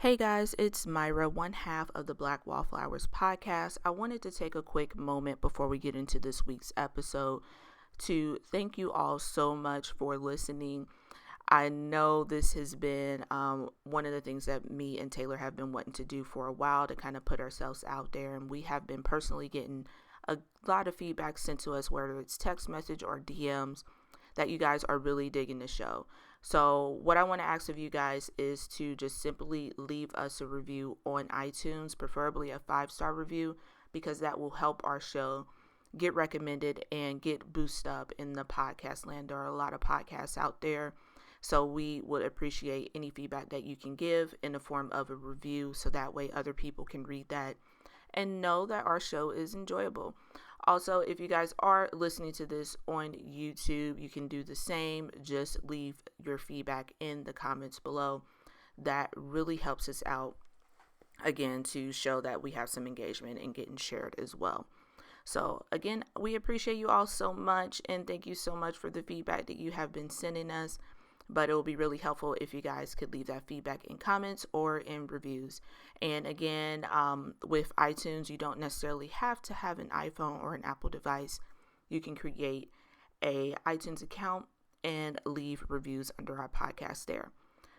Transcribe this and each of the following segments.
Hey guys, it's Myra, one half of the Wallflowers podcast. I wanted to take a quick moment before we get into this week's episode to thank you all so much for listening. I know this has been one of the things that me and Taylor have been wanting to do for a while, to kind of put ourselves out there, and we have been personally getting a lot of feedback sent to us, whether it's text message or DMs, that you guys are really digging the show. So what I want to ask of you guys is to just simply leave us a review on iTunes, preferably a 5-star review, because that will help our show get recommended and get boosted up in the podcast land. There are a lot of podcasts out there, so we would appreciate any feedback that you can give in the form of a review, so that way other people can read that and know that our show is enjoyable. Also, if you guys are listening to this on YouTube, you can do the same. Just leave your feedback in the comments below. That really helps us out, again, to show that we have some engagement and getting shared as well. So again, we appreciate you all so much, and thank you so much for the feedback that you have been sending us. But it will be really helpful if you guys could leave that feedback in comments or in reviews. And again, with iTunes, you don't necessarily have to have an iPhone or an Apple device. You can create a iTunes account and leave reviews under our podcast there.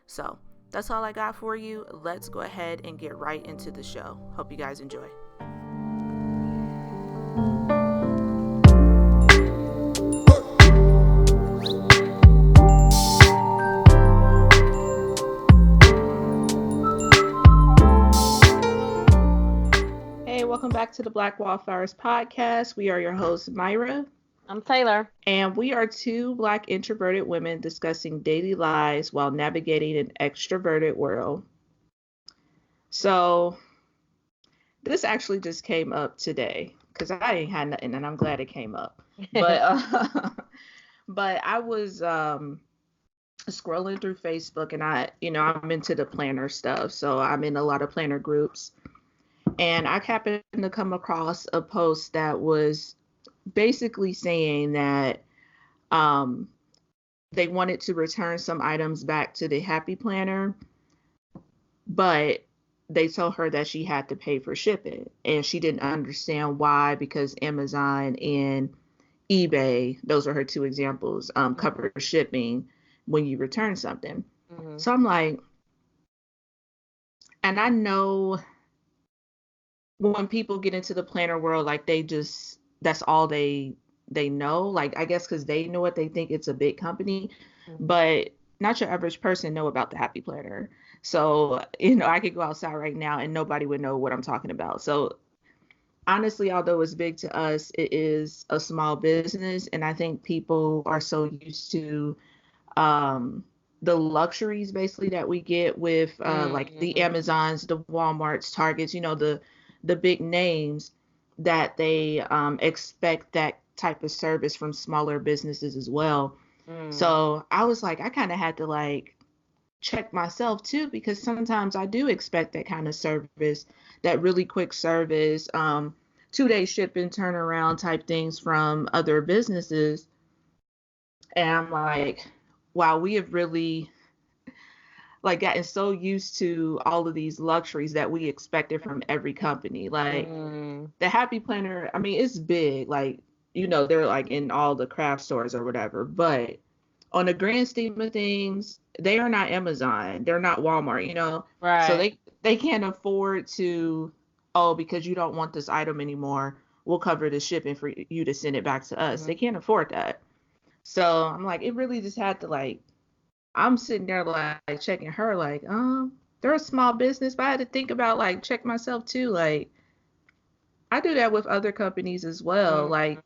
So that's all I got for you. Let's go ahead and get right into the show. Hope you guys enjoy. Welcome back to the Wallflowers podcast. We are your hosts, Myra. I'm Taylor. And we are two Black introverted women discussing daily lives while navigating an extroverted world. So this actually just came up today because I ain't had nothing, and I'm glad it came up. But but I was scrolling through Facebook, and I'm into the planner stuff, so I'm in a lot of planner groups. And I happened to come across a post that was basically saying that they wanted to return some items back to the Happy Planner, but they told her that she had to pay for shipping. And she didn't understand why, because Amazon and eBay, those are her two examples, cover shipping when you return something. Mm-hmm. So I'm like, and I know when people get into the planner world, like that's all they know. Like, I guess because they know it, they think it's a big company, mm-hmm. But not your average person know about the Happy Planner. So, I could go outside right now and nobody would know what I'm talking about. So honestly, although it's big to us, it is a small business. And I think people are so used to the luxuries basically that we get with like the Amazons, the Walmarts, Targets, the big names, that they expect that type of service from smaller businesses as well. So I was like, I kind of had to like check myself too, because sometimes I do expect that kind of service, that really quick service, 2-day shipping turnaround type things from other businesses. And I'm like, wow, we have really like gotten so used to all of these luxuries that we expected from every company. Like the Happy Planner, I mean, it's big, like, they're like in all the craft stores or whatever, but on the grand scheme of things, they are not Amazon, they're not Walmart, Right. So they can't afford to, because you don't want this item anymore, we'll cover the shipping for you to send it back to us. Mm-hmm. They can't afford that. So I'm like, it really just had to like, I'm sitting there like checking her like, they're a small business, but I had to think about like check myself too. Like I do that with other companies as well. Mm-hmm.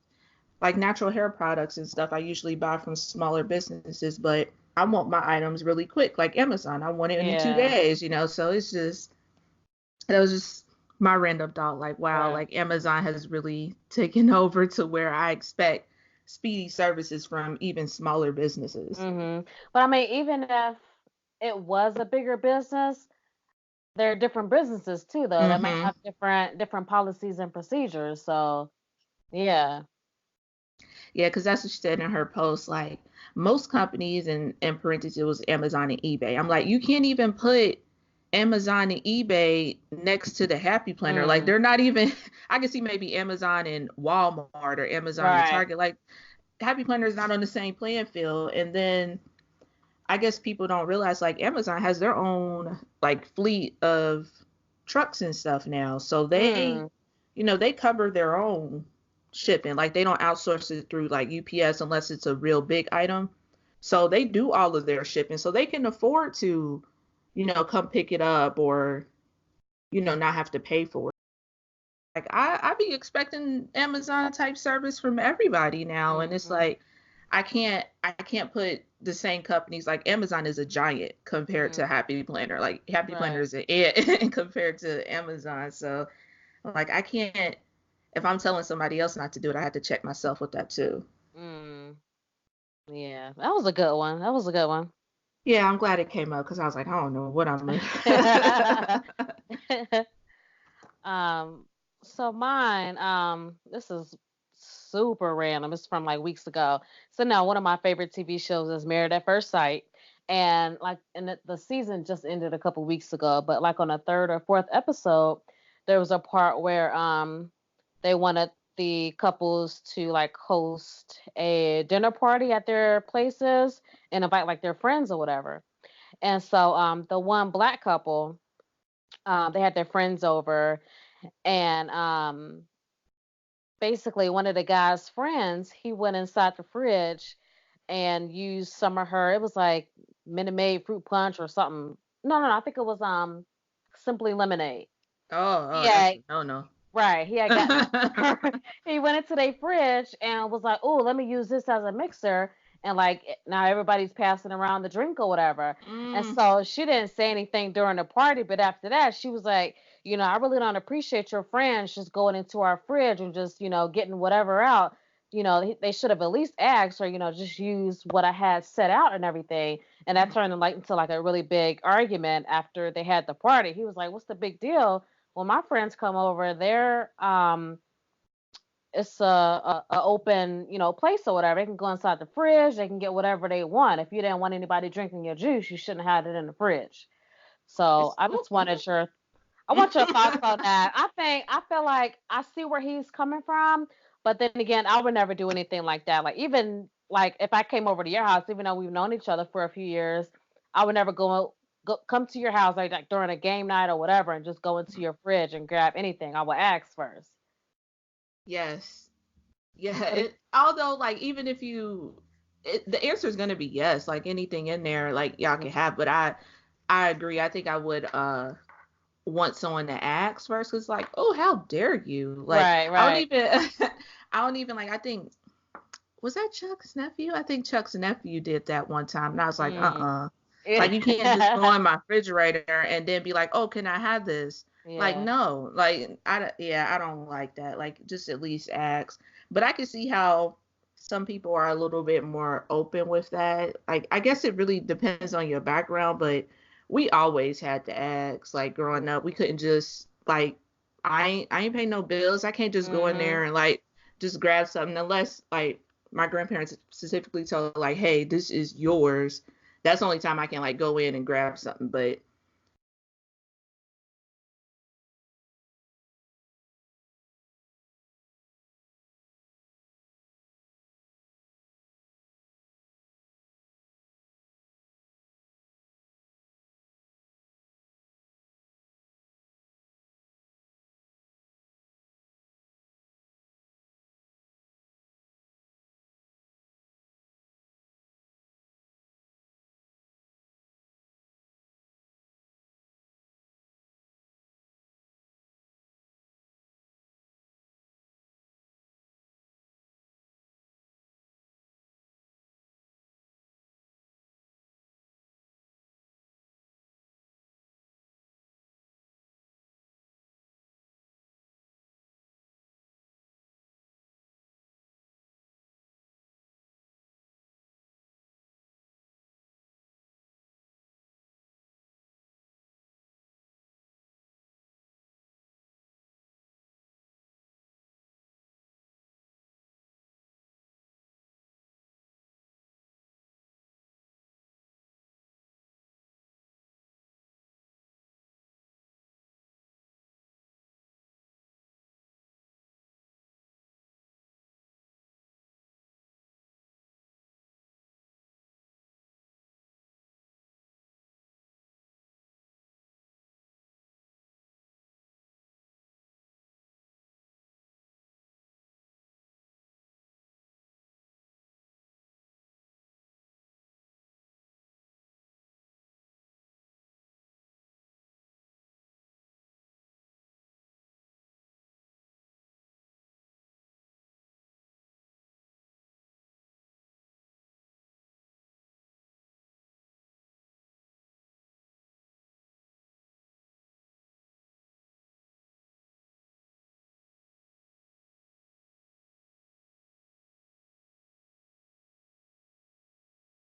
Like natural hair products and stuff, I usually buy from smaller businesses, but I want my items really quick, like Amazon. I want it in 2 days, so it's just, that was just my random thought, like, wow, like Amazon has really taken over to where I expect speedy services from even smaller businesses. Mm-hmm. But I mean, even if it was a bigger business, there are different businesses too, though, that may have different policies and procedures. So, yeah. Yeah, because that's what she said in her post. Like most companies, in parentheses, it was Amazon and eBay. I'm like, you can't even put Amazon and eBay next to the Happy Planner. Like Mm, they're not even I can see maybe Amazon and Walmart or Amazon and right. Target. Like Happy Planner is not on the same playing field. And then I guess people don't realize like Amazon has their own like fleet of trucks and stuff now. So Mm, they cover their own shipping. Like they don't outsource it through like UPS unless it's a real big item. So they do all of their shipping. So they can afford to, come pick it up or, not have to pay for it. Like I be expecting Amazon type service from everybody now, and it's mm-hmm, like I can't put the same companies. Like Amazon is a giant compared to mm, Happy Planner. Like Happy Planner right. is an ant compared to Amazon. So like I can't, if I'm telling somebody else not to do it, I have to check myself with that too. Mm, yeah, that was a good one. That was a good one. Yeah, I'm glad it came up because I was like, I don't know what I'm gonna. Um, so mine, this is super random. It's from like weeks ago. So now one of my favorite TV shows is Married at First Sight. And the season just ended a couple weeks ago, but like on the third or fourth episode, there was a part where they wanted the couples to like host a dinner party at their places and invite like their friends or whatever. And so the one black couple, they had their friends over and basically one of the guy's friends, he went inside the fridge and used some of her, it was like Minute Maid fruit punch or something. No, I think it was simply lemonade. Oh, that's Yeah, a no right. He had gotten no. he went into their fridge and was like, "Oh, let me use this as a mixer." And like now everybody's passing around the drink or whatever. And Mm. so she didn't say anything during the party, but after that, she was like, I really don't appreciate your friends just going into our fridge and just, getting whatever out. They should have at least asked or, just use what I had set out and everything. And that turned into like a really big argument after they had the party. He was like, "What's the big deal? When my friends come over, it's a open, place or whatever. They can go inside the fridge, they can get whatever they want. If you didn't want anybody drinking your juice, you shouldn't have it in the fridge." So It's I ooh, just wanted your I want your thoughts on that. I feel like I see where he's coming from, but then again, I would never do anything like that. Like even like if I came over to your house, even though we've known each other for a few years, I would never come to your house like during a game night or whatever and just go into your fridge and grab anything. I would ask first. yes. Yeah, What do you, although like even if the answer is gonna be yes, like anything in there, like y'all can Mhm. have. But I agree. I think I would want someone to ask first. Cause like, oh, how dare you? Like Right, I don't right. even, I don't even like. I think was that Chuck's nephew? I think Chuck's nephew did that one time, and I was like, Mm. like you can't just go in my refrigerator and then be like, oh, can I have this? Like Yeah. no, like yeah, I don't like that. Like just at least ask. But I can see how some people are a little bit more open with that. Like I guess it really depends on your background, but we always had to ask. Like growing up, we Mhm. couldn't just like I ain't paying no bills. I can't just go in Mhm. there and like just grab something unless like my grandparents specifically told like, hey, this is yours. That's the only time I can like go in and grab something. But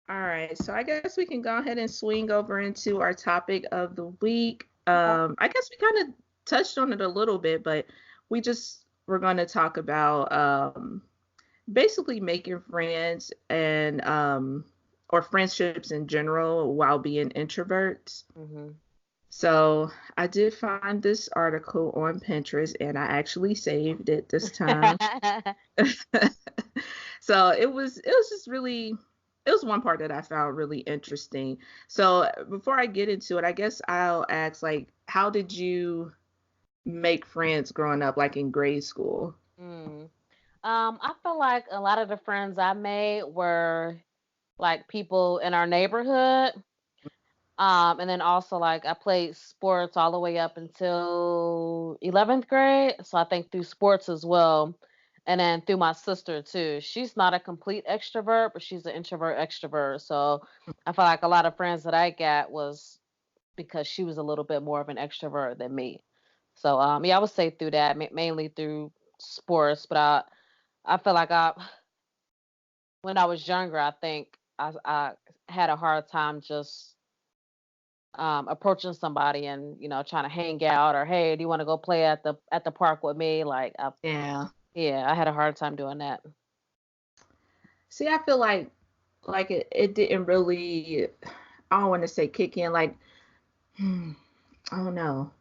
All right, so I guess we can go ahead and swing over into our topic of the week. Okay. I guess we kind of touched on it a little bit, but we're going to talk about basically making friends and or friendships in general while being introverts. Mhm. So I did find this article on Pinterest and I actually saved it this time. So it was just really it was one part that I found really interesting. So before I get into it, I guess I'll ask like how did you make friends growing up like in grade school? Mm. I feel like a lot of the friends I made were like people in our neighborhood. And then also like I played sports all the way up until 11th grade. So I think through sports as well. And then through my sister too. She's not a complete extrovert, but she's an introvert extrovert. So I feel like a lot of friends that I got was because she was a little bit more of an extrovert than me. So yeah, I would say through that, mainly through sports, but I feel like I when I was younger, I think I had a hard time just approaching somebody and trying to hang out or hey, do you want to go play at the park with me? Like, Yeah. yeah, I had a hard time doing that. See, I feel like it didn't really I don't want to say kick in like hmm, I don't know.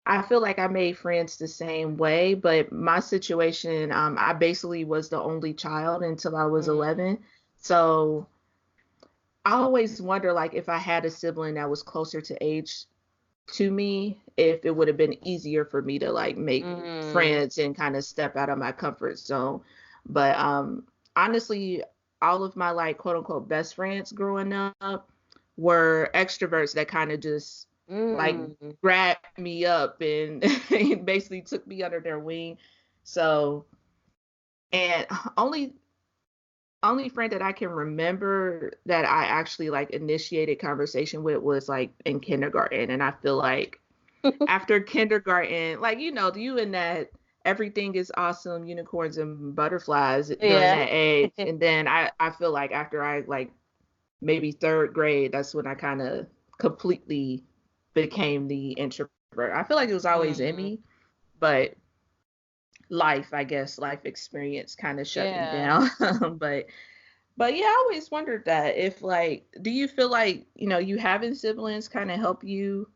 I feel like I made friends the same way, but my situation, I basically was the only child until I was Mm, 11. So I always wonder, like, if I had a sibling that was closer to age to me, if it would have been easier for me to like make mm, friends and kind of step out of my comfort zone. But honestly, all of my like quote unquote best friends growing up were extroverts that kind of just like mm. grabbed me up and basically took me under their wing. So, and only friend that I can remember that I actually like initiated conversation with was like in kindergarten. And I feel like after kindergarten, like, you in that everything is awesome, unicorns and butterflies during Yeah. that age. And then I feel like after I like maybe third grade, that's when I kind of completely became the introvert. I feel like it was always in Mm, me, but life, I guess, life experience kind of shut me yeah. down. but But yeah, I always wondered that if like, do you feel like, you having siblings kind of help you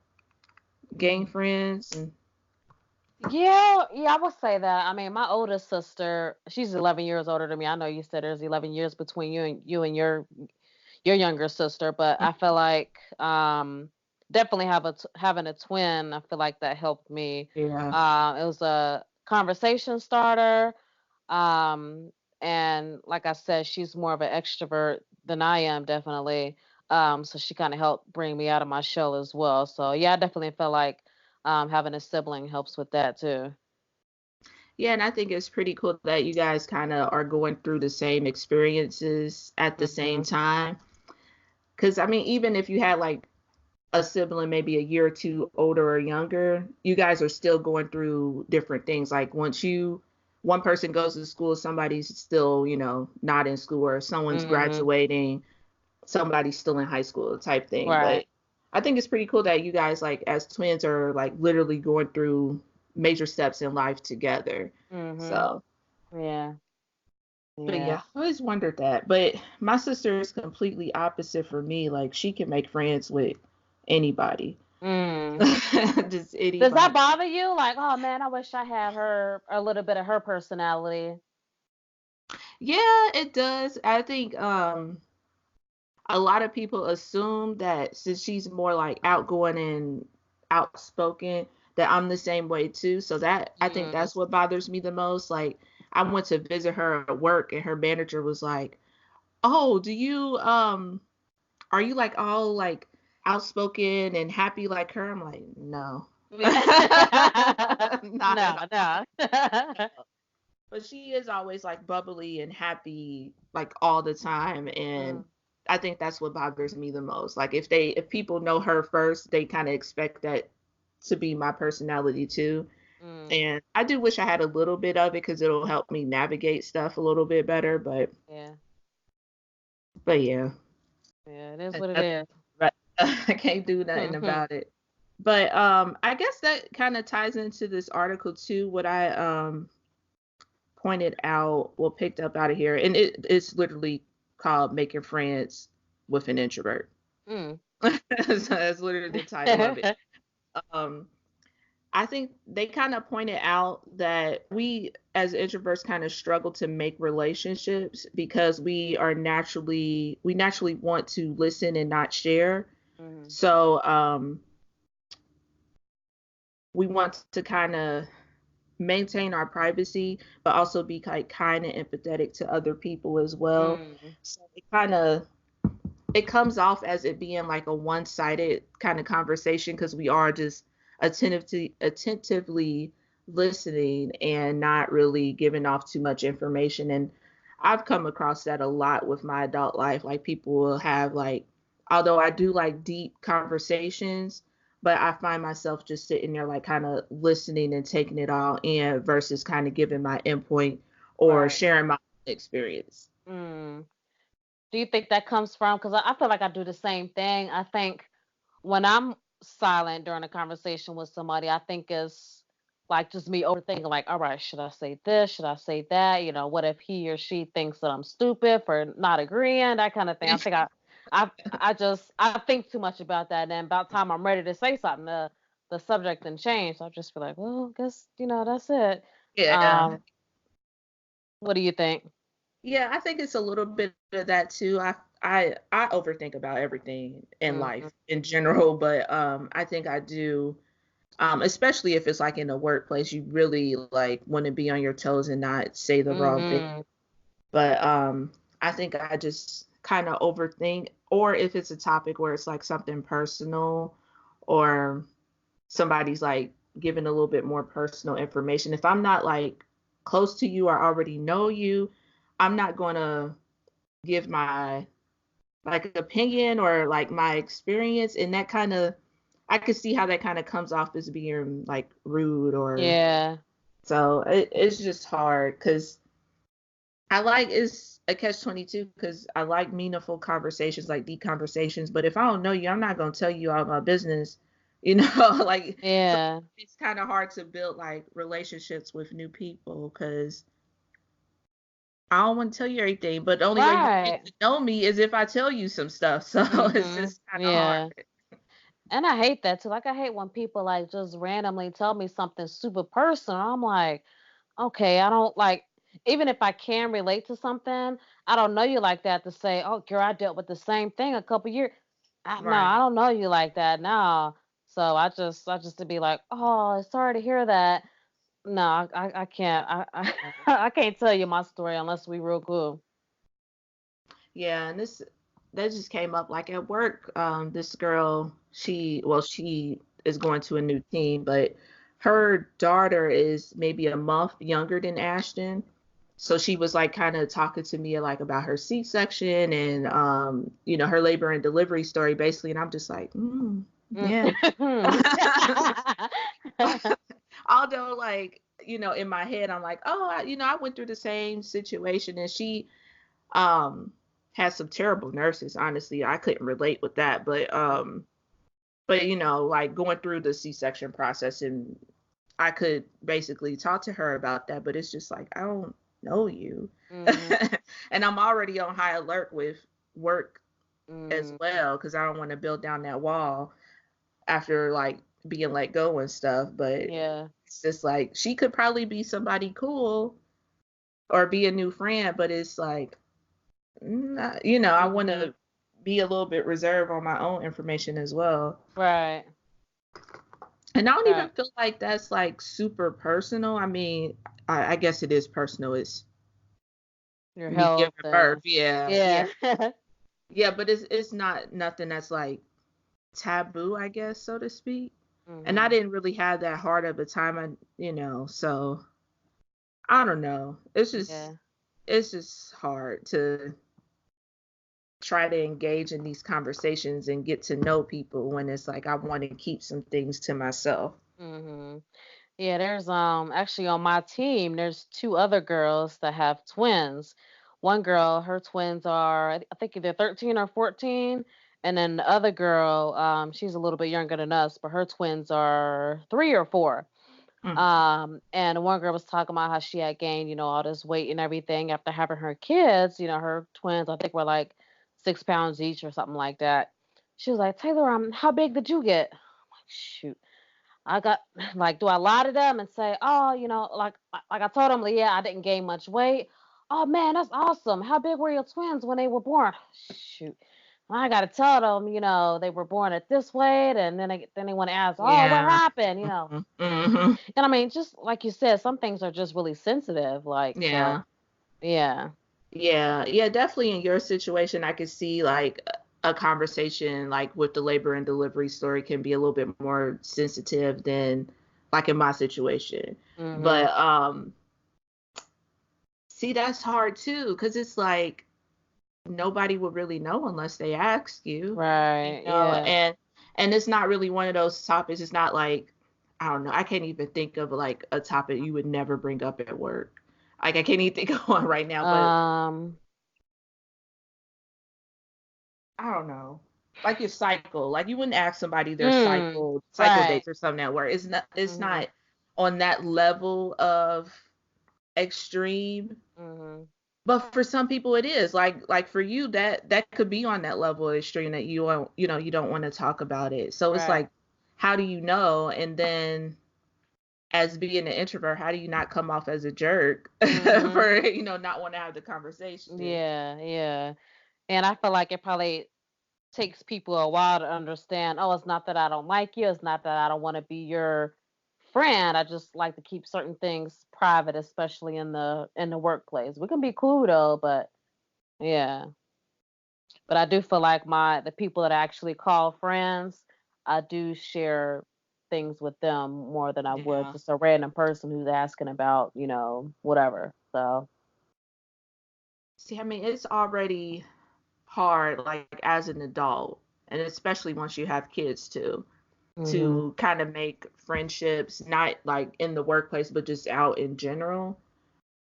gain friends? And Yeah, yeah, I would say that. I mean, my oldest sister, she's 11 years older than me. I know you said there's 11 years between you and your younger sister, but I feel like definitely having a twin, I feel like that helped me. yeah. It was a conversation starter. Um and like I said, she's more of an extrovert than I am, definitely. So she kind of helped bring me out of my shell as well. So yeah, I definitely feel like having a sibling helps with that too. Yeah, and I think it's pretty cool that you guys kind of are going through the same experiences at the same Hmm. time. Because I mean, even if you had like a sibling maybe a year or two older or younger, you guys are still going through different things. Like one person goes to school, somebody's still, not in school, or someone's Hmm. graduating, somebody's still in high school type thing. Right. But I think it's pretty cool that you guys like as twins are like literally going through major steps in life together. Hmm. So, Yeah. but Yeah. yeah, I always wondered that. But my sister is completely opposite for me. Like she can make friends with anybody. Mm. Just Does that anybody. bother you? Like, oh man, I wish I had her a little bit of her personality. Yeah, it does. I think a lot of people assume that since she's more like outgoing and outspoken, that I'm the same way too. So that I think Mm. that's what bothers me the most. Like I went to visit her at work and her manager was like, "Oh, do you are you like all like outspoken and happy like her?" I'm like, "No." Not at No, no. all. But she is always like bubbly and happy like all the time, and Mm, I think that's what bothers me the most. Like if people know her first, they kind of expect that to be my personality too. mm, And I do wish I had a little bit of it because it'll help me navigate stuff a little bit better. But yeah. But yeah, Yeah, it is that, what it that, is. but I can't do nothing about it. But I guess that kind of ties into this article too. What I pointed out, well, picked up out of here, and it's literally called "Making Friends with an Introvert." Mm. So that's literally the title of it. Um, I think they kind of pointed out that we as introverts kind of struggle to make relationships because we naturally want to listen and not share. Mhm. So we want to kind of maintain our privacy, but also be like kind and empathetic to other people as well. Mm. So it comes off as it being like a one-sided kind of conversation because we are just attentively listening and not really giving off too much information. And I've come across that a lot with my adult life. Like people will have like, although I do like deep conversations, but I find myself just sitting there like kind of listening and taking it all in versus kind of giving my input or Right. sharing my experience. Mm. Do you think that comes from? Because I feel like I do the same thing. I think when I'm silent during a conversation with somebody, I think it's like just me overthinking, like, all right, should I say this? Should I say that? You know, what if he or she thinks that I'm stupid for not agreeing? That kind of thing. I think I think too much about that. And then about time I'm ready to say something, the subject and change. I just feel like, well, I guess, that's it. Yeah. Um, what do you think? Yeah, I think it's a little bit of that too. I overthink about everything in Hmm. life in general, but I think I do especially if it's like in the workplace, you really like want to be on your toes and not say the wrong thing. Hmm. But I think I just kind of overthink, or if it's a topic where it's like something personal or somebody's like giving a little bit more personal information. If I'm not like close to you or already know you, I'm not going to give my like opinion or like my experience, and that kind of I could see how that kind of comes off as being like rude or Yeah. so it's just hard because I like it's a catch 22 because I like meaningful conversations, like deep conversations. But if I don't know you, I'm not gonna tell you all my business, you know. Like so, Yeah. it's kind of hard to build like relationships with new people because I don't want to tell you everything. But the only way you get Right. to know me is if I tell you some stuff. So it's Hmm. just kind of hard. Yeah. And I hate that too. Like I hate when people like just randomly tell me something super personal. I'm like, okay, I don't like even if I can relate to something, I don't know you like that to say, oh girl, I dealt with the same thing a couple years. No, I Right. don't know you like that. No. So I just to be like, oh, sorry to hear that. No, I can't. I can't tell you my story unless we real cool. Yeah, and this that just came up like at work. This girl, she is going to a new team, but her daughter is maybe a month younger than Ashton. So she was like kind of talking to me like about her C-section and her labor and delivery story basically, and I'm just like, yeah. Mm. Although like, in my head I'm like, oh, I went through the same situation and she um had some terrible nurses, honestly. I couldn't relate with that, but like going through the C-section process, and I could basically talk to her about that, but it's just like I don't know you. Mhm. And I'm already on high alert with work as Mhm. well because I don't want to build down that wall after like being let go and stuff, but Yeah. it's just like she could probably be somebody cool or be a new friend, but it's like I want Mhm. to be a little bit reserved on my own information as well. Right. And I don't even Right. feel like that's like super personal. I mean, I guess it is personal. It's Your me giving health birth. and Yeah, yeah, yeah. yeah. But it's not nothing that's like taboo, I guess, so to speak. And I Mhm. didn't really have that hard of a time. So I don't know. Yeah. It's just hard to try to engage in these conversations and get to know people when it's like I want to keep some things to myself. Mhm. Yeah, there's actually on my team there's two other girls that have twins. one girl, her twins are, I think either 13 or 14, and then the other girl, she's a little bit younger than us, but her twins are 3 or 4. Mm. And one girl was talking about how she had gained, all this weight and everything after having her kids. Her twins, I think, were like 6 pounds each or something like that. She was like, Taylor, how big did you get? I'm like, shoot. I got like, do I lie to them and say, oh, like I told them, like, yeah, I didn't gain much weight. Oh man, that's awesome. How big were your twins when they were born? Shoot. I got to tell them, they were born at this weight, and then they want to ask, oh, what Yeah. happened? Hmm. And I mean, just like you said, some things are just really sensitive. Like, so, Yeah. yeah. Yeah. Yeah. Definitely in your situation, I could see like a conversation like with the labor and delivery story can be a little bit more sensitive than like in my situation. Mhm. But see, that's hard too, because it's like nobody would really know unless they ask you, Right. Yeah. and it's not really one of those topics. It's not like, I don't know, I can't even think of like a topic you would never bring up at work. Like I can't even think of one right now, but Um. I don't know. Like your cycle. Like you wouldn't ask somebody their Mm. cycle Right. dates or something at work. It's not Mhm. on that level of extreme. Mhm. But for some people it is. Like for you that could be on that level of extreme that you don't want to talk about it. So it's Right. like, how do you know? And then as being an introvert, how do you not come off as a jerk Mhm. for not want to have the conversation? Yeah. Yeah. And I feel like it probably takes people a while to understand, oh, it's not that I don't like you, it's not that I don't want to be your friend. I just like to keep certain things private, especially in the workplace. We can be cool though, but yeah. But I do feel like the people that I actually call friends, I do share things with them more than I would Yeah. just a random person who's asking about, whatever. So, See, I mean, it's already hard, like as an adult, and especially once you have kids too, mhm. to kind of make friendships, not like in the workplace, but just out in general.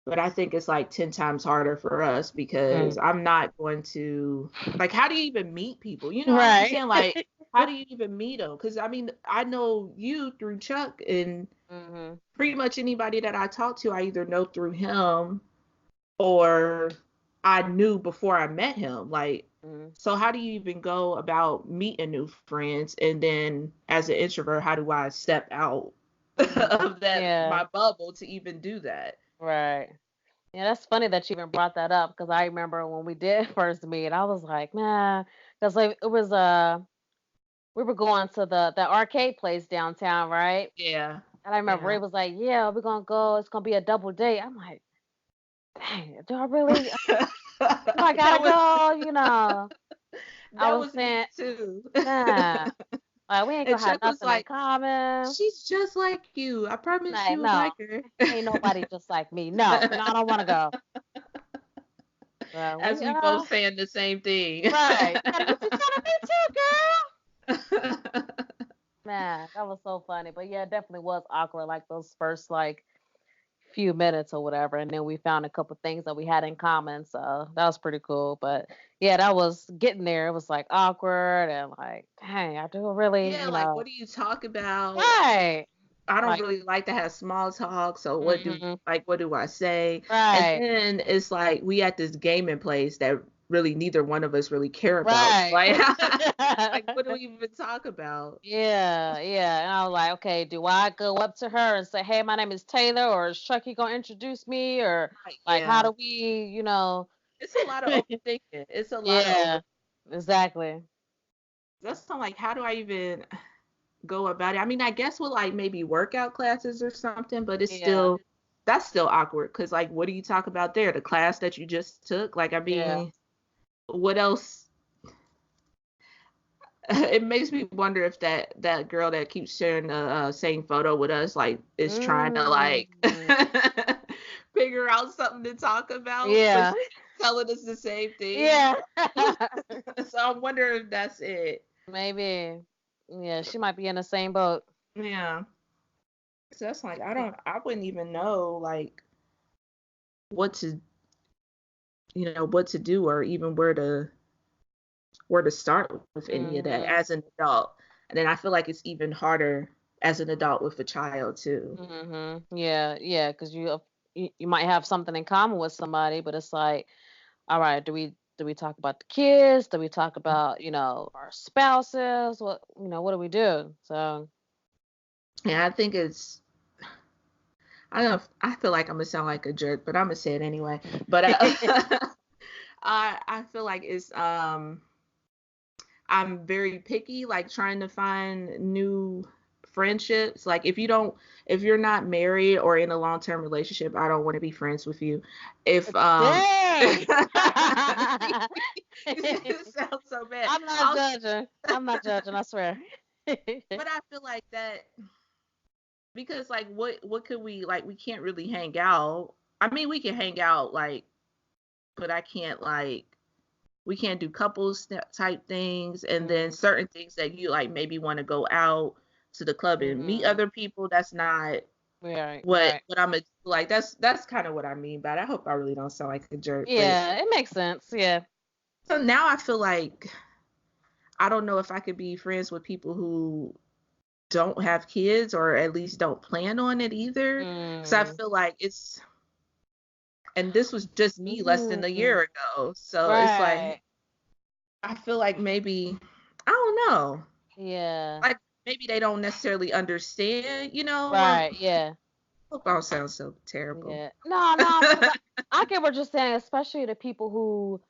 But I think it's like 10 times harder for us because Mm. I'm not going to, like, how do you even meet people? You know what I'm Right. saying? Like, how do you even meet them? Because I mean, I know you through Chuck, and Mhm. pretty much anybody that I talk to, I either know through him or I knew before I met him. Like, Mhm. so how do you even go about meeting new friends? And then as an introvert, how do I step out Mhm. of that Yeah. my bubble to even do that? Right. Yeah, that's funny that you even brought that up because I remember when we did first meet, I was like, man, because like it was we were going to the arcade place downtown, right? Yeah. And I remember Yeah. Ray was like, yeah, we're gonna go. It's gonna be a double date. I'm like, dang, do I really? Do I That gotta was go? I that was was me saying, too. man, like we ain't And gonna have Chuck was nothing in like, common. she's just like you. I promise Like, you would no, like her. ain't nobody just like me. No, no, I don't want to go. But As we we both saying the same thing. right. Gotta get you telling me too, girl. Man, that was so funny. But yeah, it definitely was awkward, like those first like few minutes or whatever. And then we found a couple things that we had in common. So that was pretty cool. But yeah, that was getting there. It was like awkward and like, dang, I do really, Yeah, like what do you talk about? right. I don't Like, really like to have small talk, so hmm what do I say? And right, then it's like we at this gaming place that really neither one of us really care about. right. Like like what do we even talk about? Yeah, yeah. And I was like, okay, do I go up to her and say, hey, my name is Taylor, or is Chucky gonna introduce me? Or Like, like how yeah. do we? It's a lot of overthinking. It's a lot of Yeah, over exactly. That's not like, how do I even go about it? I mean, I guess with like maybe workout classes or something, but Yeah, that's still awkward because like what do you talk about there? The class that you just took? Like, I yeah. mean, what else? It makes me wonder if that girl that keeps sharing the same photo with us like is trying to like Mm. figure out something to talk about, but Yeah. she's telling us the same thing. Yeah. So I'm wondering if that's it. Maybe. Yeah, she might be in the same boat. Yeah. So that's like, I wouldn't even know like what to what to do or even where to start with any of that Mhm. as an adult. And then I feel like it's even harder as an adult with a child too. Mhm. Yeah, yeah, because you might have something in common with somebody, but it's like, all right, do we talk about the kids? Do we talk about, our spouses? What do we do? So, And I think it's I don't know I feel like I'm gonna sound like a jerk, but I'm gonna say it anyway. But I feel like I'm very picky, like trying to find new friendships. Like if you're not married or in a long-term relationship, I don't want to be friends with you. If dang. it sounds so bad. I'm not judging. I'm not judging, I swear. But I feel like that because like what could we like we can't really hang out. I mean, we can hang out like but I can't like we can't do couples type things and then Mm, certain things that you like maybe want to go out to the club and meet mhm. other people that's not Right, what right. I'm a, like that's kind of what I mean by it. I hope I really don't sound like a jerk, but Yeah, it makes sense. Yeah. so now I feel like I don't know if I could be friends with people who don't have kids or at least don't plan on it either, because I Mm. feel like it's and this was just me less than a Mm. year ago, so it's like Right. I feel like maybe I don't know. Yeah. Like maybe they don't necessarily understand, Right. Yeah. hope I don't sound so terrible. Yeah. No, no, because I get what you're saying, especially the people who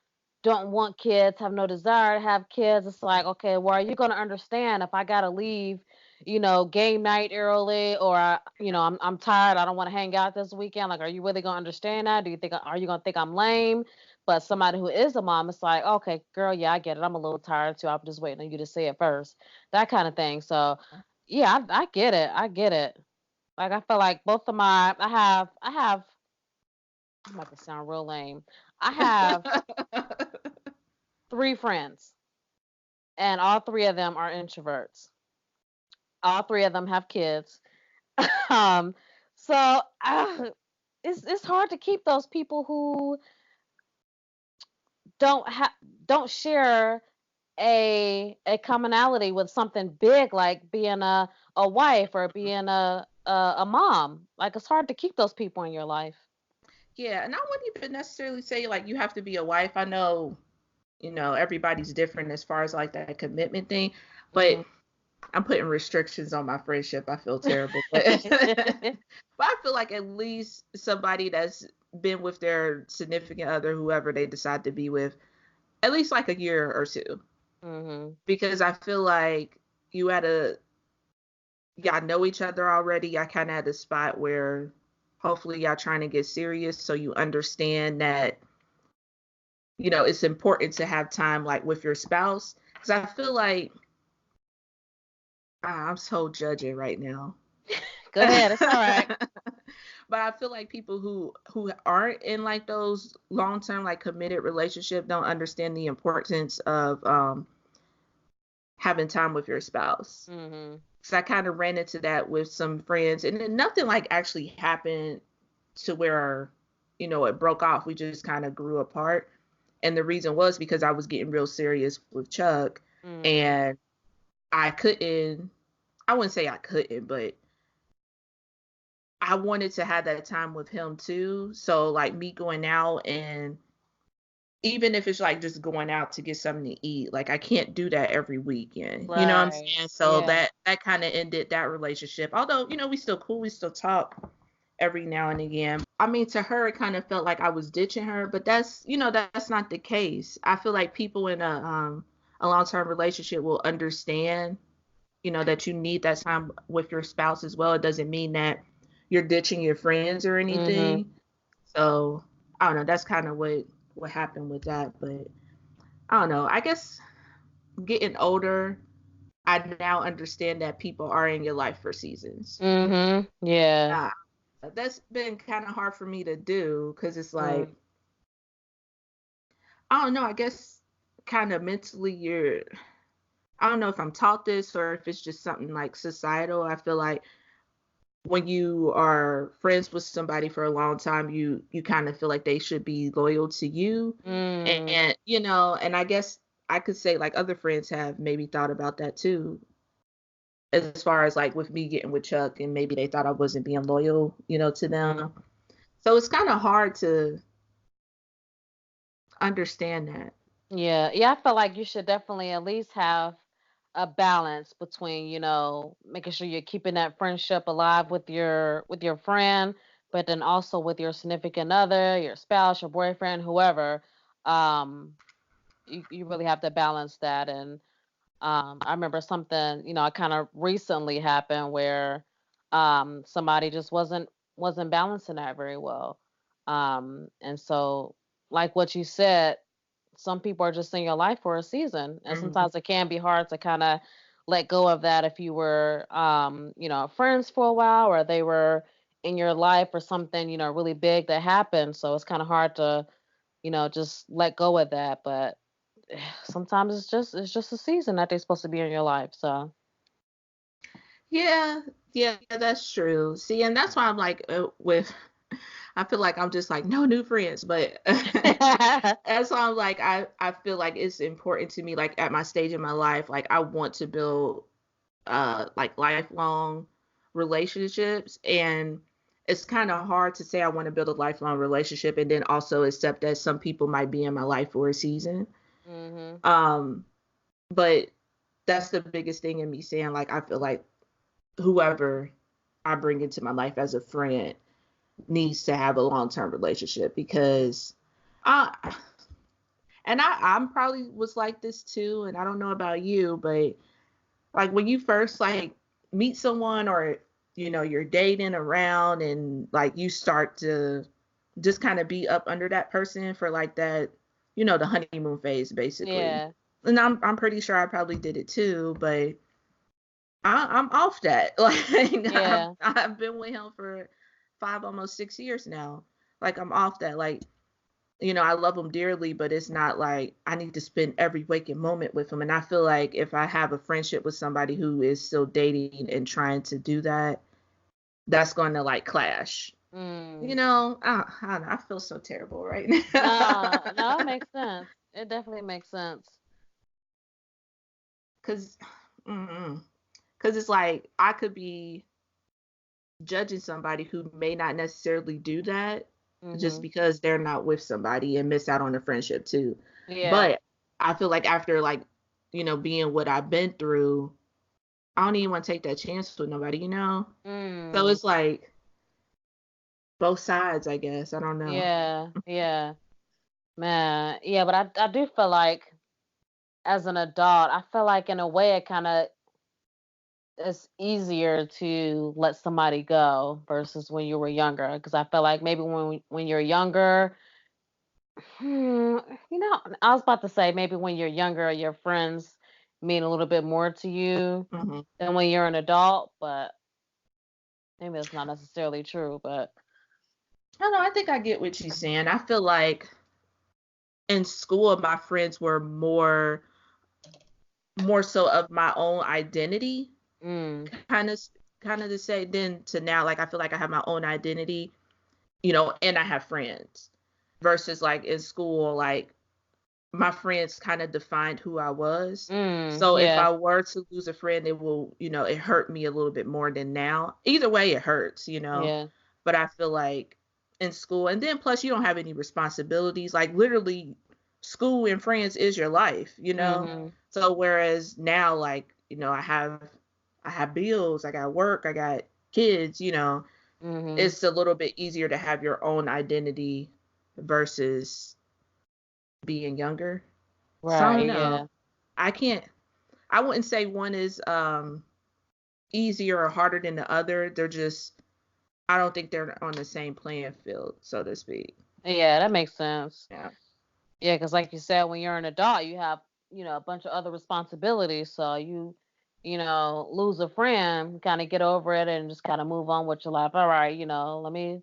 don't want kids, have no desire to have kids. It's like, okay, well, are you going to understand if I got to leave, game night early, or I'm tired, I don't want to hang out this weekend. Like, are you really going to understand that? Do you think are you going to think I'm lame? But somebody who is a mom, it's like, okay, girl, yeah, I get it. I'm a little tired too. I'm just waiting on you to say it first. That kind of thing. So, yeah, I get it. I get it. Like I feel like both of my I have I'm about to sound real lame. I have three friends and all three of them are introverts. All three of them have kids. um so it's hard to keep those people who don't have don't share a commonality with something big like being a wife or being a mom. Like it's hard to keep those people in your life. Yeah, and I wouldn't even necessarily say like you have to be a wife. I know, everybody's different as far as like that commitment thing, but Mhm. I'm putting restrictions on my friendship. I feel terrible, but but I feel like at least somebody that's been with their significant other, whoever they decide to be with, at least like a year or two, Mhm. because I feel like you at a y'all know each other already. Y'all kind of at a spot where hopefully y'all trying to get serious, so you understand that it's important to have time like with your spouse. Because I feel like I'm so judging right now. Go ahead, it's all right. But I feel like people who aren't in like those long term like committed relationship don't understand the importance of having time with your spouse. Mhm. So I kind of ran into that with some friends, and then nothing like actually happened to where it broke off. We just kind of grew apart, and the reason was because I was getting real serious with Chuck, Mhm. and I couldn't. I wouldn't say I couldn't, but I wanted to have that time with him too. So like me going out and even if it's like just going out to get something to eat, like I can't do that every weekend. You know what I'm Right. saying? So Yeah. that kind of ended that relationship. Although, we still cool, we still talk every now and again. I mean, to her it kind of felt like I was ditching her, but that's not the case. I feel like people in a long-term relationship will understand, that you need that time with your spouse as well. It doesn't mean that you're ditching your friends or Mhm. anything. So I don't know. That's kind of what happened with that. But I don't know. I guess getting older, I now understand that people are in your life for seasons. Mhm. Yeah. Uh, that's been kind of hard for me to do because it's like Mm. I don't know. I guess kind of mentally you're. I don't know if I'm taught this or if it's just something like societal. I feel like when you are friends with somebody for a long time, you kind of feel like they should be loyal to you. Mm, And and I guess I could say like other friends have maybe thought about that too, as far as like with me getting with Chuck, and maybe they thought I wasn't being loyal, to them. So it's kind of hard to understand that. yeah, yeah. I feel like you should definitely at least have a balance between, making sure you're keeping that friendship alive with your friend, but then also with your significant other, your spouse, your boyfriend, whoever. Um, you really have to balance that. And I remember something, I kind of recently happened where somebody just wasn't balancing that very well. And so like what you said, some people are just in your life for a season, and Mhm. sometimes it can be hard to kind of let go of that if you were friends for a while, or they were in your life or something, really big that happened. So it's kind of hard to, just let go of that. But sometimes it's just a season that they're supposed to be in your life. So Yeah, yeah, that's true. See, and that's why I'm like, with I feel like I'm just like no new friends, but that's why I'm like I feel like it's important to me, like at my stage in my life, like I want to build like lifelong relationships, and it's kind of hard to say I want to build a lifelong relationship and then also accept that some people might be in my life for a season. mhm. Um, but that's the biggest thing in me saying like I feel like whoever I bring into my life as a friend needs to have a long-term relationship, because I I'm probably was like this too, and I don't know about you, but like when you first like meet someone, or you're dating around, and like you start to just kind of be up under that person for like that, the honeymoon phase basically. Yeah. And I'm pretty sure I probably did it too, but I'm off that. Like Yeah. I've been with him for 5 almost 6 years now. Like I'm off that. Like, I love him dearly, but it's not like I need to spend every waking moment with him. And I feel like if I have a friendship with somebody who is still dating and trying to do that, that's going to like clash. Mm. I don't know, I feel so terrible right now. No, no, it makes sense. It definitely makes sense. Cause, cause it's like I could be judging somebody who may not necessarily do that just Mhm. because they're not with somebody, and miss out on the friendship too. Yeah. But I feel like after like, being what I've been through, I don't even want to take that chance with nobody. So Mm. it's like both sides, I guess. I don't know. Yeah. Yeah. Man. Yeah, but I do feel like as an adult, I feel like in a way it kind of it's easier to let somebody go versus when you were younger, because I feel like maybe when you're younger, hmm, I was about to say maybe when you're younger, your friends mean a little bit more to you Hmm. than when you're an adult, but maybe that's not necessarily true. But I don't know. I think I get what you're saying. I feel like in school, my friends were more so of my own identity, mm, kind of to say. Then to now, like I feel like I have my own identity, and I have friends. Versus like in school, like my friends kind of defined who I was. So if yeah, I were to lose a friend, it will, it hurt me a little bit more than now. Either way, it hurts. yeah, But I feel like in school, and then plus you don't have any responsibilities. Like literally, school and friends is your life. mm-hmm, So whereas now, like, I have bills, I got work, I got kids. mm-hmm, It's a little bit easier to have your own identity versus being younger. So I don't right, know. yeah, I can't I wouldn't say one is easier or harder than the other. They're just I don't think they're on the same playing field, so to speak. yeah, that makes sense. Yeah. Yeah, because like you said, when you're an adult, you have, a bunch of other responsibilities. So you lose a friend, kind of get over it and just kind of move on with your life. All right, let me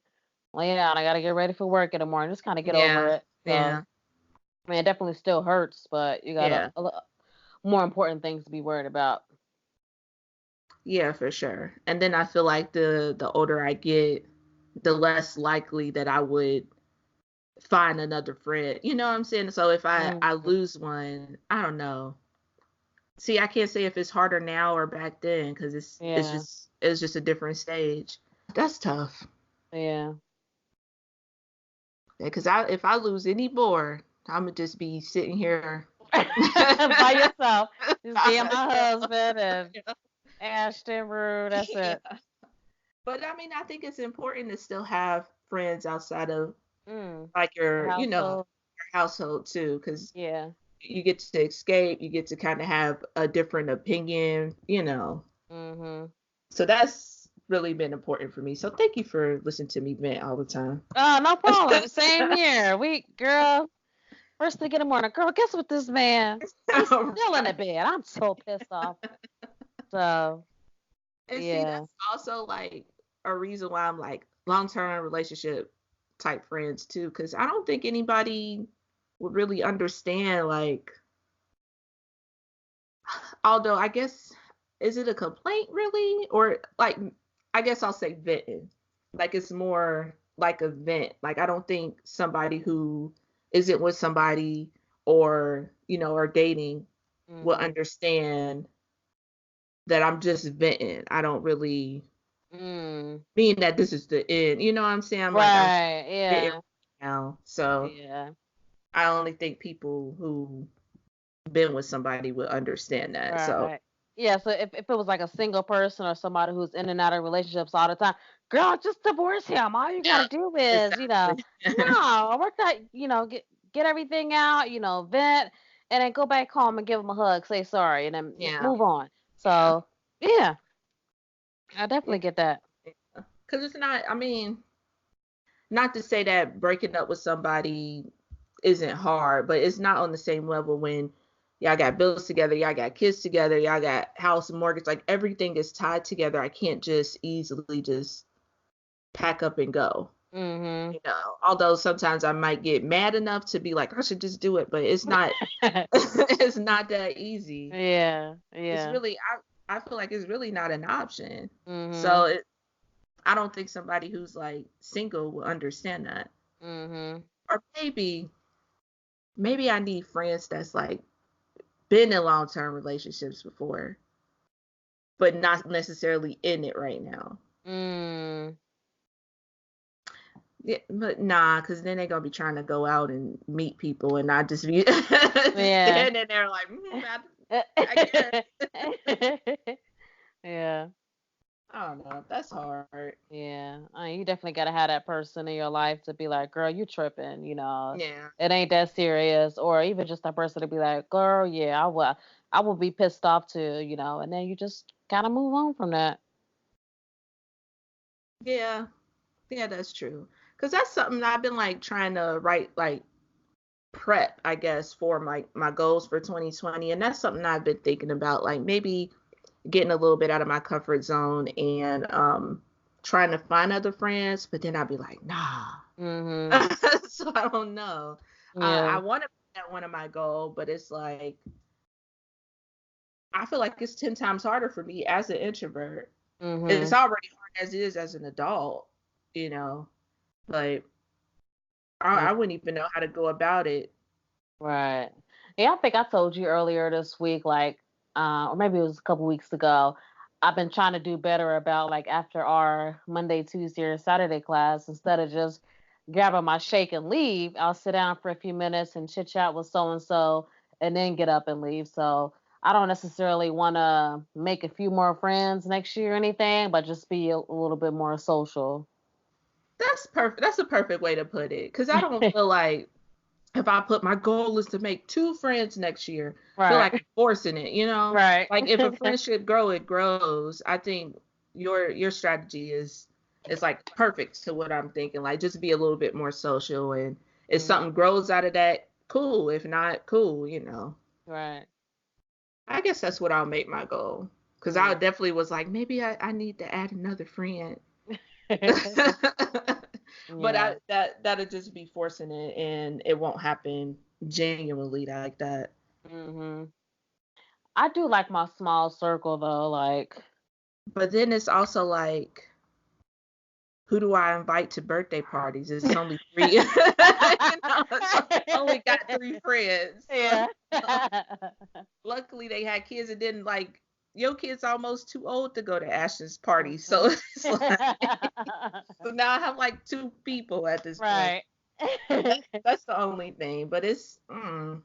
lay down. I got to get ready for work in the morning. Just kind of get over Yeah. it. So, Yeah. I mean, it definitely still hurts, but you got Yeah. more important things to be worried about. Yeah, for sure. And then I feel like the older I get, the less likely that I would find another friend. You know what I'm saying? So if I Mhm. lose one, I don't know. See, I can't say if it's harder now or back then because Yeah. it's just a different stage. That's tough. Yeah. Because I if I lose any more, I'm gonna just be sitting here. By yourself. Just By be my myself. husband and Ashton Rue. That's Yeah. it. But I mean, I think it's important to still have friends outside of Mm. like The your household. household too, because Yeah. you get to escape, you get to kind of have a different opinion. Mhm. So that's really been important for me. So thank you for listening to me vent all the time. Oh, no problem. Same here. Girl, first thing in the morning, girl, guess what this man? He's All still in the right. bed. I'm so pissed off. So, And see, yeah. that's also like a reason why I'm like long-term relationship type friends too, because I don't think anybody would really understand like, although I guess, is it a complaint really? Or like, I guess I'll say venting. Like it's more like a vent. Like I don't think somebody who isn't with somebody or dating will Mhm. understand that I'm just venting. I don't really Mm. mean that this is the end. You know what I'm saying? I'm Right. venting Yeah. right now. So Yeah. I only think people who been with somebody would understand that. So Right. Yeah, so if it was like a single person or somebody who's in and out of relationships all the time, girl, just divorce him. All you yeah, gotta do is, exactly. no, work that, get everything out, vent, and then go back home and give him a hug, say sorry, and then just Yeah. move on. Yeah. So yeah, I Yeah. definitely get that. Because it's not, I mean, not to say that breaking up with somebody isn't hard, but it's not on the same level when y'all got bills together, y'all got kids together, y'all got house and mortgage, like everything is tied together. I can't just easily just pack up and go. Mhm. Although sometimes I might get mad enough to be like, I should just do it, but it's not it's not that easy. Yeah, It's yeah. really I feel like it's really not an option. So Mhm. I don't think somebody who's like single will understand that. Mhm. Or maybe I need friends that's like been in long-term relationships before, but not necessarily in it right now. Mm. Yeah, but nah, because then they're gonna be trying to go out and meet people and not just be Yeah. standing there like, I guess. Yeah. I don't know. That's hard. Yeah, you definitely gotta have that person in your life to be like, girl, you tripping, Yeah. it ain't that serious, or even just that person to be like, girl, yeah, I will be pissed off too, and then you just kind of move on from that. Yeah. Yeah, that's true. Because that's something I've been like trying to write, like prep, I guess, for my goals for 2020. And that's something I've been thinking about, like maybe getting a little bit out of my comfort zone and trying to find other friends, but then I'd be like, nah. Mhm. So I don't know. I Yeah. want to make that one of my goal, but it's like I feel like it's 10 times harder for me as an introvert. It's Mhm. already hard as it is as an adult, you know. But Yeah. I wouldn't even know how to go about it. Right. Yeah, I think I told you earlier this week, like, or maybe it was a couple weeks ago. I've been trying to do better about like after our Monday, Tuesday, or Saturday class, instead of just grabbing my shake and leave, I'll sit down for a few minutes and chit chat with so and so, and then get up and leave. So I don't necessarily want to make a few more friends next year or anything, but just be a little bit more social. That's perfect. That's a perfect way to put it. Because I don't feel like if I put my goal is to make 2 friends next year, I feel like Right. I'm forcing it. Right. Like if a friendship grow, it grows. I think your strategy is like perfect to what I'm thinking. Like just be a little bit more social, and if Mm, something grows out of that, cool. If not, cool. right. I guess that's what I'll make my goal. Because I Yeah. definitely was like, maybe I need to add another friend. But Yeah. that'll just be forcing it, and it won't happen genuinely like that. Mhm. I do like my small circle though, like But then it's also like, who do I invite to birthday parties? It's only three. You know, so I only got three friends. So, Yeah. luckily they had kids and didn't like your kid's almost too old to go to Ashton's party. So Mhm. it's like so now I have like two people at this point. Right. That's the only thing. But it's I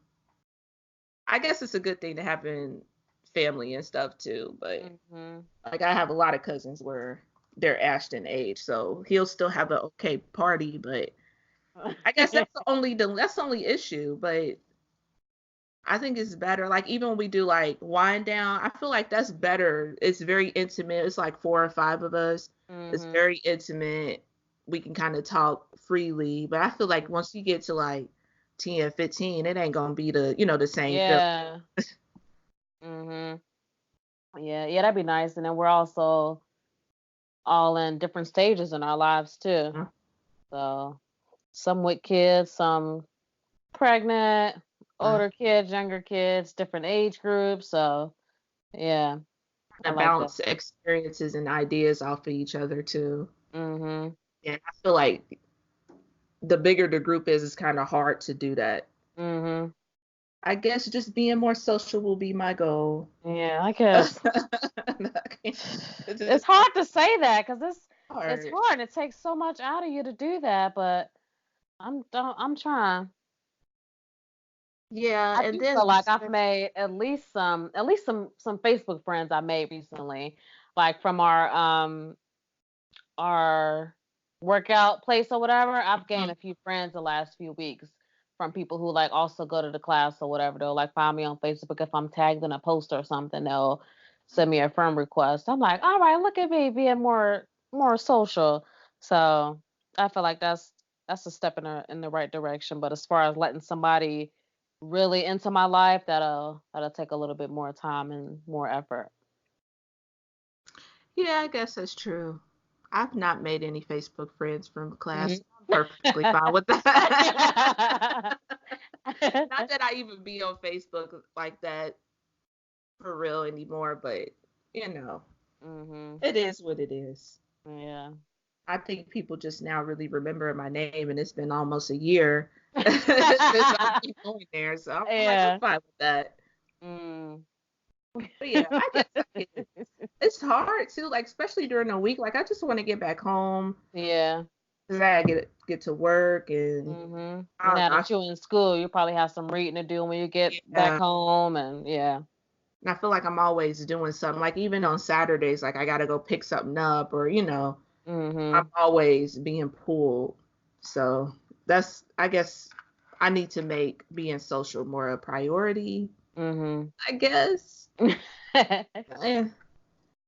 guess it's a good thing to have in family and stuff too. But Mhm. like I have a lot of cousins where they're Ashton age, so he'll still have an okay party, but I guess that's the only issue. But I think it's better. Like even when we do like wind down, I feel like that's better. It's very intimate. It's like four or five of us. It's Mhm. very intimate. We can kind of talk freely. But I feel like once you get to like 10, 15, it ain't gonna be the same feel. Yeah. Mhm. Yeah, yeah, that'd be nice. And then we're also all in different stages in our lives too. So some with kids, some pregnant, older kids, younger kids, different age groups. So yeah, I To like that. bounce experiences and ideas off of each other too. Mhm. And I feel like the bigger the group is, it's kind of hard to do that. Mhm. I guess just being more social will be my goal. Yeah, I guess It's it's just hard to say that because it's hard. hard. It takes so much out of you to do that, but I'm trying. Yeah, I and do then feel like I've made at least some Facebook friends I made recently, like from our workout place or whatever. I've gained Mhm. a few friends the last few weeks from people who like also go to the class or whatever. They'll like find me on Facebook if I'm tagged in a post or something. They'll send me a friend request. I'm like, all right, look at me being more social. So I feel like that's a step in the right direction. But as far as letting somebody really into my life, that'll take a little bit more time and more effort. Yeah, I guess that's true. I've not made any Facebook friends from class. Mhm. I'm perfectly fine with that. Not that I even be on Facebook like that for real anymore, but you know, Mhm. it is what it is. Yeah. I think people just now really remember my name, and it's been almost a year since I've been going there. So I'm like, I'm Yeah. fine with that. Mm. But yeah, I guess I can. It's hard too, like especially during the week. Like I just want to get back home Yeah. because I gotta get to work, and Mhm. I And don't now know. that you're in school, you probably have some reading to do when you get back Yeah, home, and yeah. and I feel like I'm always doing something. Like even on Saturdays, like I gotta go pick something up, or I'm Mhm. always being pulled. So that's, I guess, I need to make being social more a priority. Mhm. I guess. Eh,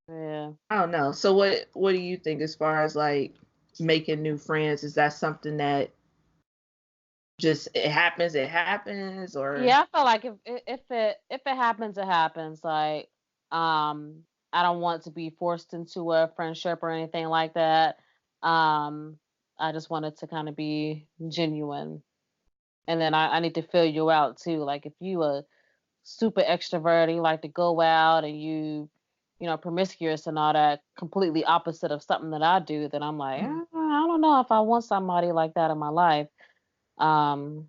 Yeah. I don't know. So what do you think as far as like making new friends? Is that something that just it happens, or Yeah, I feel like if it happens, it happens. Like, I don't want to be forced into a friendship or anything like that. Um, I just want it to kind of be genuine, and then I need to fill you out too. Like, if you a super extrovert, you like to go out and promiscuous and all that, completely opposite of something that I do, then I'm like, Mhm. I don't know if I want somebody like that in my life. Um,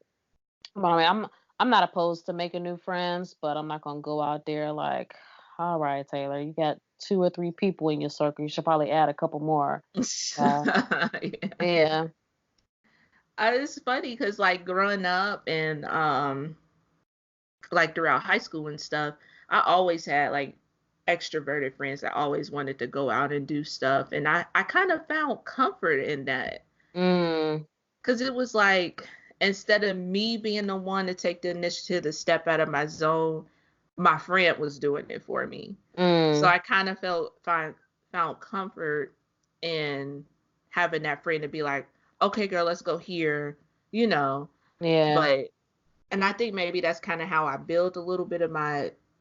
but I mean, I'm not opposed to making new friends, but I'm not gonna go out there like, all right, Taylor, you got two or three people in your circle. You should probably add a couple more. So Yeah. yeah. It's funny because like growing up and like throughout high school and stuff, I always had like extroverted friends that always wanted to go out and do stuff. And I kind of found comfort in that Mm, because it was like instead of me being the one to take the initiative to step out of my zone, my friend was doing it for me. So mm, I kind of found comfort in having that friend to be like, okay, girl, let's go here, you know. yeah. But and I think maybe that's kind of how I build a little bit of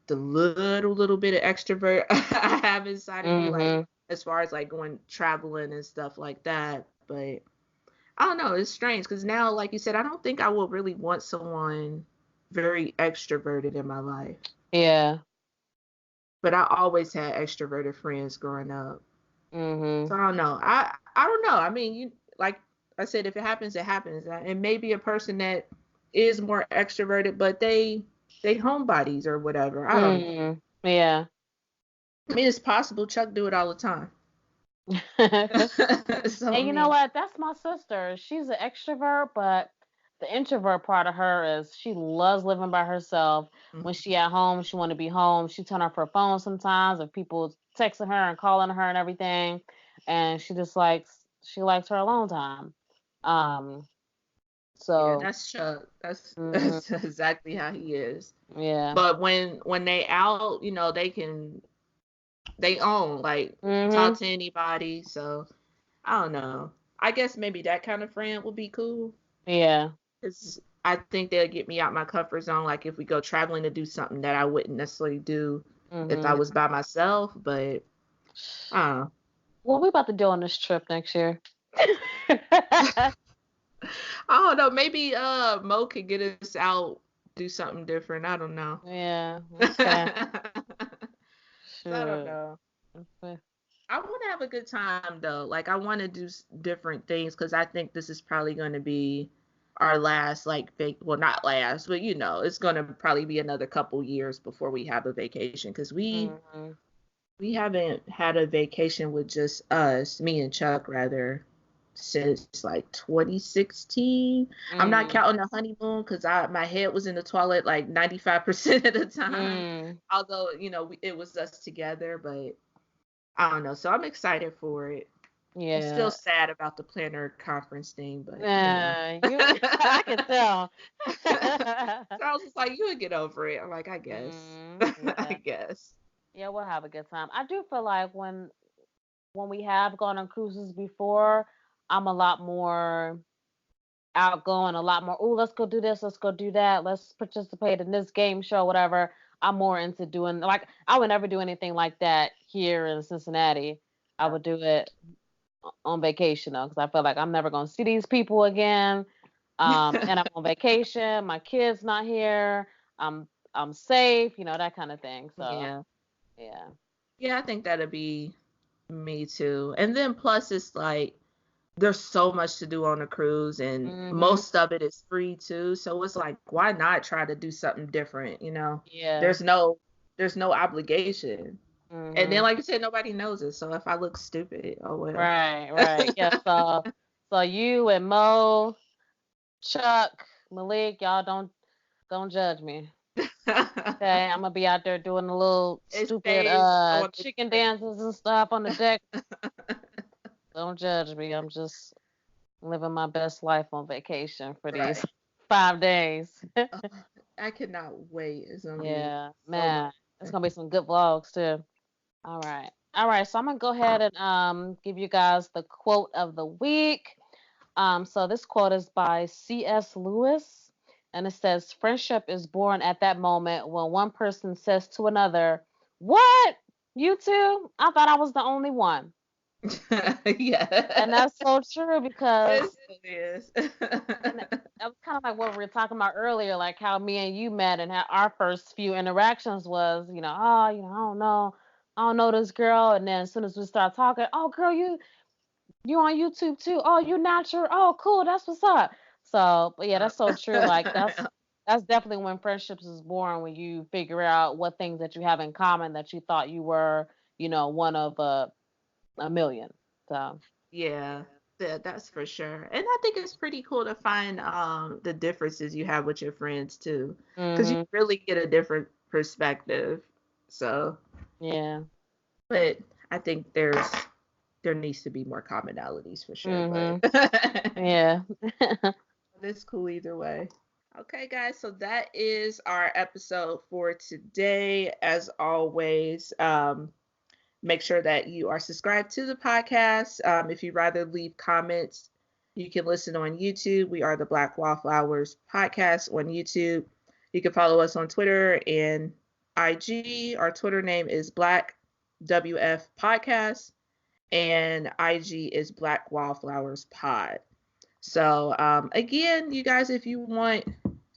the little bit of extrovert I have inside of me, like Mhm. as far as like going traveling and stuff like that. But I don't know, it's strange because now, like you said, I don't think I will really want someone very extroverted in my life. Yeah. but I always had extroverted friends growing up. So Mhm. I don't know. I don't know. I mean, you like I said, if it happens, it happens. And maybe a person that is more extroverted, but they homebodies or whatever. I don't know. Yeah. I mean, it's possible. Chuck do it all the time. So I And you know mean, what? That's my sister. She's an extrovert, but the introvert part of her is she loves living by herself. When mhm. she at home, she want to be home. She turn off her phone sometimes if people texting her and calling her and everything, and she likes her alone time. Um. Yeah, So. that's Chuck. That's Mhm. that's exactly how he is. Yeah. But when they out, they own like talk Mhm. to anybody. So I don't know. I guess maybe that kind of friend would be cool. Yeah. 'Cause I think they'll get me out my comfort zone. Like if we go traveling to do something that I wouldn't necessarily do if I Mhm. was by myself. But I don't know. What we about to do on this trip next year? I don't know. Maybe Mo could get us out, do something different. I don't know. Yeah. Okay. I don't Sure. know. Okay. I want to have a good time though. Like I want to do different things because I think this is probably going to be our last well, not last, but it's going to probably be another couple years before we have a vacation because Mhm. we haven't had a vacation with just us, me and Chuck rather, since like 2016. I'm not Mm. counting the honeymoon because I my head was in the toilet like 95% of the time. Mm. Although, it was us together, but I don't know. So I'm excited for it. I'm still Yeah. sad about the planner conference thing, but You I can tell. So I was just like, you would get over it. I'm like, I guess. Yeah. I guess. Yeah, we'll have a good time. I do feel like when we have gone on cruises before, I'm a lot more outgoing, a lot more, oh, let's go do this, let's go do that, let's participate in this game show, whatever. I'm more into doing, like, I would never do anything like that here in Cincinnati. I would do it on vacation though, because I feel like I'm never gonna see these people again. And I'm on vacation, my kid's not here, I'm safe, that kind of thing. So Yeah. yeah. Yeah, I think that'd be me too. And then plus it's like there's so much to do on a cruise and Mhm. most of it is free too. So it's like why not try to do something different? Yeah. There's no there's no obligation. And then Mhm. like you said, nobody knows it. So if I look stupid, oh well. Right, right. Yeah, so you and Mo, Chuck, Malik, y'all don't judge me. Okay, I'm gonna be out there doing a little It stupid stays on the chicken trip. dances and stuff on the deck. Don't judge me. I'm just living my best life on vacation for these Right. 5 days. Ugh, I cannot wait. It's gonna be Yeah, so much man. It's fun. gonna be some good vlogs too. All right. All right, so I'm gonna go ahead and give you guys the quote of the week. So this quote is by C.S. Lewis, and it says, "Friendship is born at that moment when one person says to another, 'What? You too? I thought I was the only one.'" And Yeah. that's so true because, It still is. and that was kind of like what we were talking about earlier, like how me and you met and how our first few interactions was, oh, I don't know this girl, and then as soon as we start talking, oh, girl, you on YouTube too? Oh, you natural? Oh, cool. That's what's up. So, but yeah, Yep. that's so true. Like that's definitely when friendships is born, when you figure out what things that you have in common that you thought you were, one of a million. So, Yeah, that's for sure. And I think it's pretty cool to find the differences you have with your friends too, because you mhm, really get a different perspective. So, yeah, but I think there needs to be more commonalities for sure, but mhm, yeah, it's cool either way. Okay, guys, so that is our episode for today. As always, make sure that you are subscribed to the podcast. If you'd rather leave comments, you can listen on YouTube. We are the Black Wallflowers podcast on YouTube. You can follow us on Twitter and IG. Our Twitter name is Black WF Podcast, and IG is Black Wallflowers Pod. So again, you guys, if you want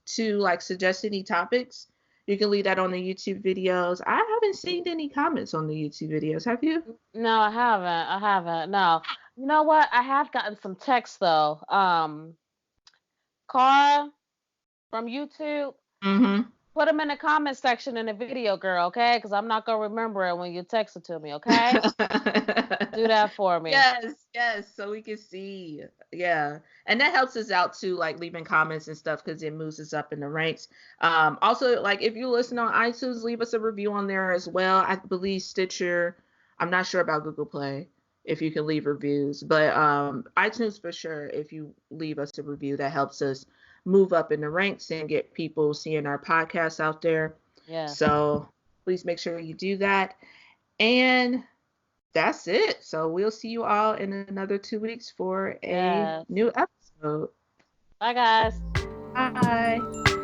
to like suggest any topics, You can leave that on the YouTube videos. I haven't seen any comments on the YouTube videos. Have you? No, I haven't. I haven't. No. You know what? I have gotten some texts though. Cara from YouTube, Mm-hmm. put them in the comment section in the video, girl, okay? Because I'm not gonna remember it when you text it to me, okay? Do that for me. Yes, yes, so we can see. Yeah. And that helps us out too, like leaving comments and stuff because it moves us up in the ranks. Also, like if you listen on iTunes, leave us a review on there as well. I believe Stitcher. I'm not sure about Google Play if you can leave reviews, but iTunes for sure. If you leave us a review, that helps us move up in the ranks and get people seeing our podcast out there. Yes. So please make sure you do that. And that's it. So we'll see you all in another 2 weeks for a Yes. new episode. Bye, guys. Bye.